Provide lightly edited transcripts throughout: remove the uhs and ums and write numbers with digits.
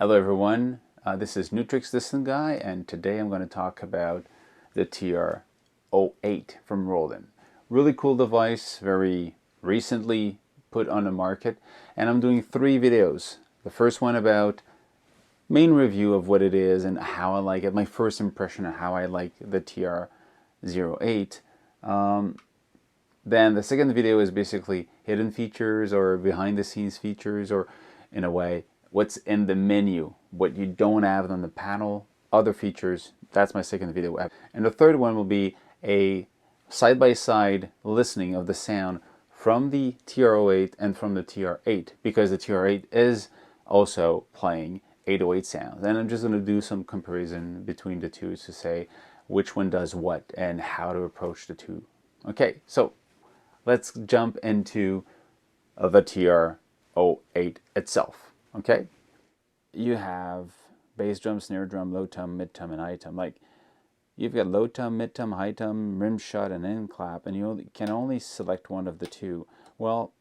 Hello everyone, this is Nu-Trix Listen Guy, and today I'm going to talk about the TR-08 from Roland. Really cool device, very recently put on the market, and I'm doing 3 videos. The first one about main review of what it is and how I like it, my first impression of how I like the TR-08. Then the second video is basically hidden features or behind the scenes features, or in a way, what's in the menu, what you don't have on the panel, other features. That's my second video. And the third one will be a side-by-side listening of the sound from the TR-08 and from the TR-8, because the TR-8 is also playing 808 sounds. And I'm just going to do some comparison between the two to say which one does what and how to approach the two. Okay, so let's jump into the TR-08 itself. Okay, you have bass drum, snare drum, low tom, mid tom, and high tom. Like, you've got low tom, mid tom, high tom, rim shot, and end clap, and you can only select one of the two. Well,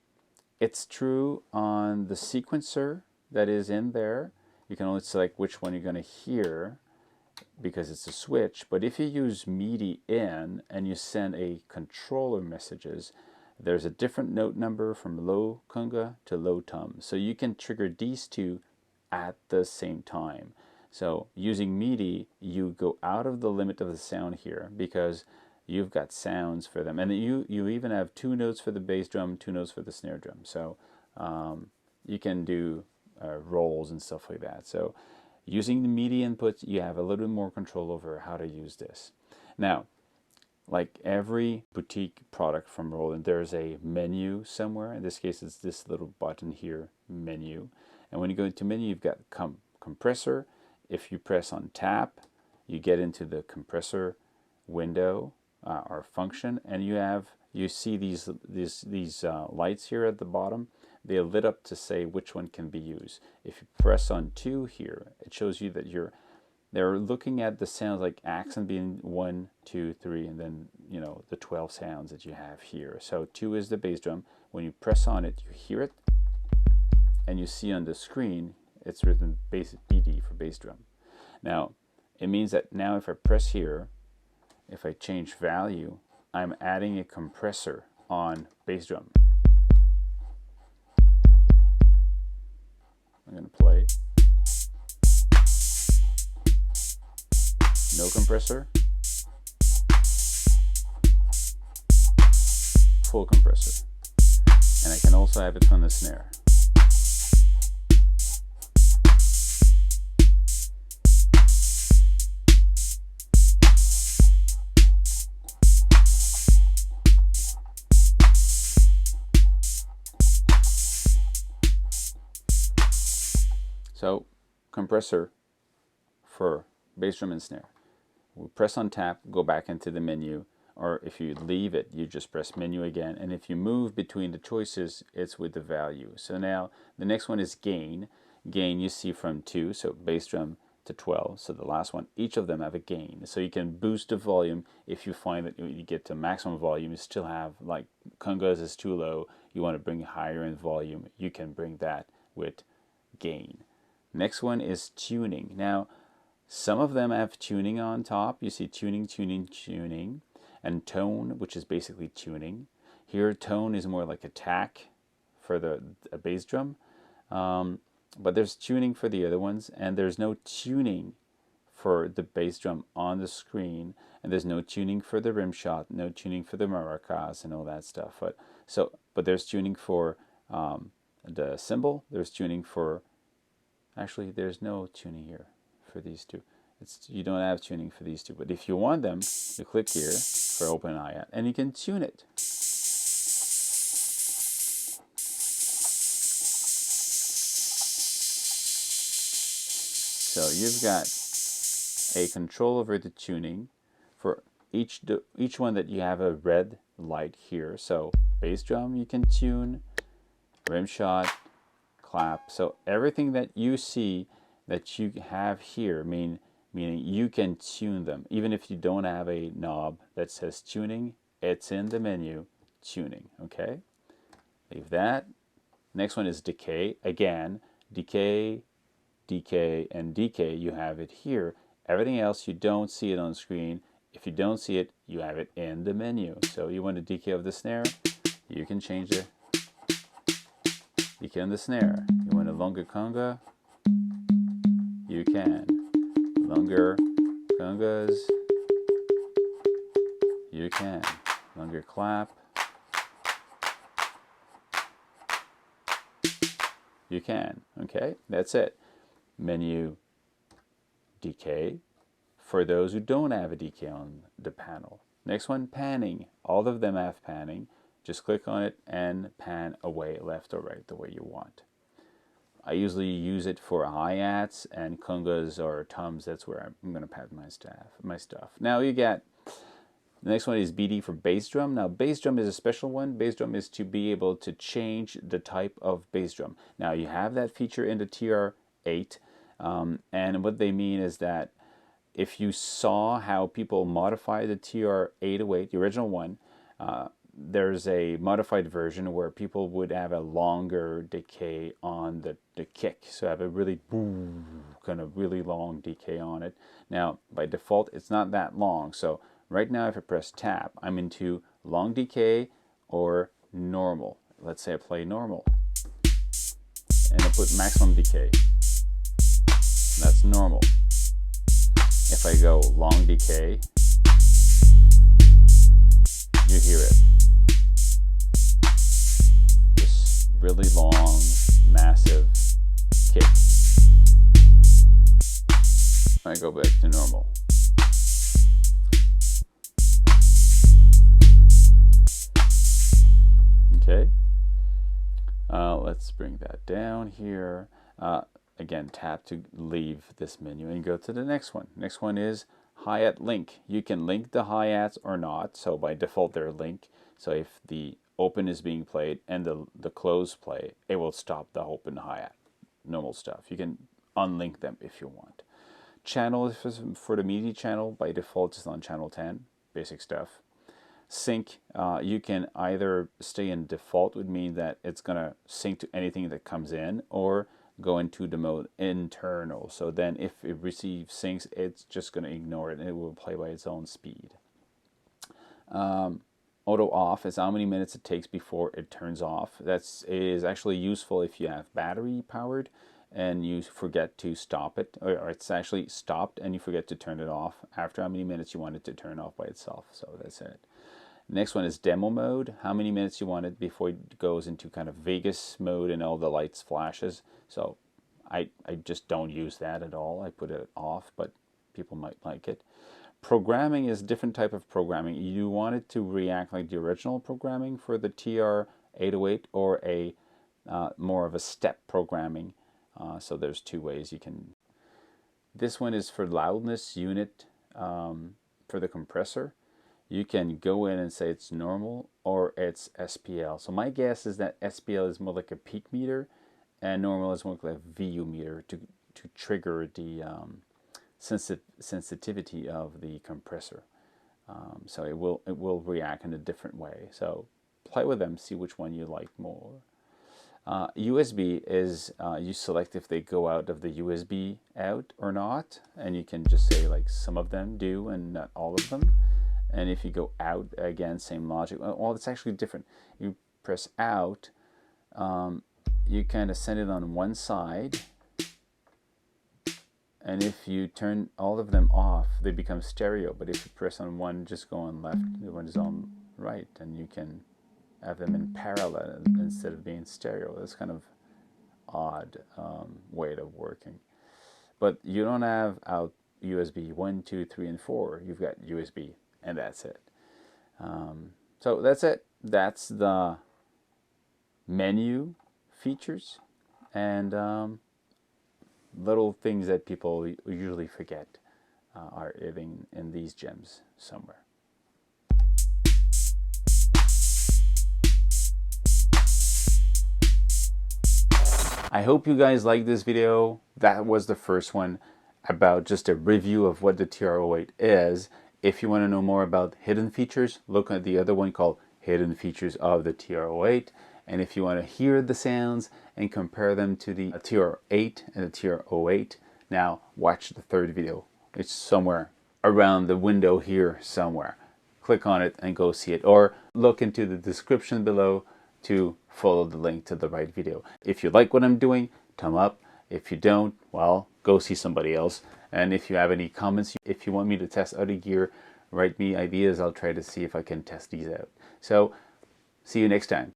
it's true on the sequencer that is in there. You can only select which one you're going to hear because it's a switch. But if you use MIDI in and you send a controller messages, there's a different note number from low conga to low tom. So you can trigger these two at the same time. So using MIDI, you go out of the limit of the sound here because you've got sounds for them. And you even have 2 notes for the bass drum, 2 notes for the snare drum. So you can do rolls and stuff like that. So using the MIDI input, you have a little bit more control over how to use this. Now, like every boutique product from Roland, there's a menu somewhere. In this case, it's this little button here, menu. And when you go into menu, you've got compressor. If you press on tap, you get into the compressor window or function, and you see these lights here at the bottom. They are lit up to say which one can be used. If you press on 2 here, it shows you that they're looking at the sounds, like accent being 1, 2, 3, and then the 12 sounds that you have here. So 2 is the bass drum. When you press on it, you hear it, and you see on the screen it's written BD for bass drum. Now it means that now if I press here, if I change value, I'm adding a compressor on bass drum. I'm going to play. No compressor. Full compressor. And I can also have it from the snare. So, compressor for bass drum and snare. We press on tap, go back into the menu, or if you leave it, you just press menu again. And if you move between the choices, it's with the value. So now the next one is gain. Gain you see from 2, so bass drum to 12. So the last one, each of them have a gain. So you can boost the volume if you find that you get to maximum volume. You still have, like, congas is too low, you want to bring higher in volume, you can bring that with gain. Next one is tuning. Now, some of them have tuning on top. You see tuning, tuning, tuning, and tone, which is basically tuning. Here, tone is more like attack for the bass drum. But there's tuning for the other ones, and there's no tuning for the bass drum on the screen, and there's no tuning for the rim shot, no tuning for the maracas and all that stuff. But there's tuning for the cymbal. There's tuning for, actually, there's no tuning here for these two. You don't have tuning for these two, but if you want them, you click here for open hi-hat and you can tune it. So you've got a control over the tuning for each one that you have a red light here. So bass drum you can tune, rim shot, clap. So everything that you see that you have here, meaning you can tune them. Even if you don't have a knob that says tuning, it's in the menu, tuning, okay? Leave that. Next one is decay. Again, decay, decay, and decay, you have it here. Everything else, you don't see it on screen. If you don't see it, you have it in the menu. So you want a decay of the snare, you can change the decay on the snare. You want a longer conga, you can. Longer congas, you can. Longer clap, you can. Okay, that's it. Menu decay for those who don't have a decay on the panel. Next one, panning. All of them have panning. Just click on it and pan away left or right the way you want. I usually use it for hi-hats and congas or toms. That's where I'm going to pan my stuff. Now you get, the next one is BD for bass drum. Now bass drum is a special one. Bass drum is to be able to change the type of bass drum. Now you have that feature in the TR-08, and what they mean is that if you saw how people modify the TR-808, the original one, there's a modified version where people would have a longer decay on the kick. So have a really kind of really long decay on it. Now, by default, it's not that long. So right now, if I press tab, I'm into long decay or normal. Let's say I play normal. And I put maximum decay. That's normal. If I go long decay, you hear it. This really long, massive kick. I go back to normal. Okay. Let's bring that down here. Again, tap to leave this menu and go to the next one. Next one is hi-hat link. You can link the hi-hats or not. So by default, they're linked. So if the open is being played and the close play, it will stop the open hi-hat. Normal stuff. You can unlink them if you want. Channel for the MIDI channel, by default, is on channel 10. Basic stuff. Sync, you can either stay in default, would mean that it's going to sync to anything that comes in, or go into the mode internal. So then if it receives syncs, it's just going to ignore it and it will play by its own speed. Auto off is how many minutes it takes before it turns off. It is actually useful if you have battery powered and you forget to stop it, or it's actually stopped and you forget to turn it off after how many minutes you want it to turn off by itself. So that's it. Next one is demo mode. How many minutes you want it before it goes into kind of Vegas mode and all the lights flashes. So I just don't use that at all. I put it off, but people might like it. Programming is a different type of programming. You want it to react like the original programming for the TR-808 or a more of a step programming. So there's two ways you can. This one is for loudness unit for the compressor. You can go in and say it's normal or it's SPL. So my guess is that SPL is more like a peak meter and normal is more like a VU meter to trigger the sensitivity of the compressor. So it will react in a different way. So play with them, see which one you like more. USB is you select if they go out of the USB out or not, and you can just say like some of them do and not all of them. And if you go out, again, same logic. Well, it's actually different. You press out, you kind of send it on one side, and if you turn all of them off, they become stereo. But if you press on one, just go on left, the one is on right, and you can have them in parallel instead of being stereo. That's kind of odd way of working. But you don't have out USB 1, 2, 3, and 4. You've got USB. And that's it. So that's it. That's the menu features and little things that people usually forget are living in these gems somewhere. I hope you guys liked this video. That was the first one about just a review of what the TR-08 is. If you want to know more about hidden features, look at the other one called Hidden Features of the TR-08. And if you want to hear the sounds and compare them to the TR-08 and the TR-08, now watch the third video. It's somewhere around the window here somewhere. Click on it and go see it, or look into the description below to follow the link to the right video. If you like what I'm doing, thumb up. If you don't, well, go see somebody else. And if you have any comments, if you want me to test other gear, write me ideas. I'll try to see if I can test these out. So see you next time.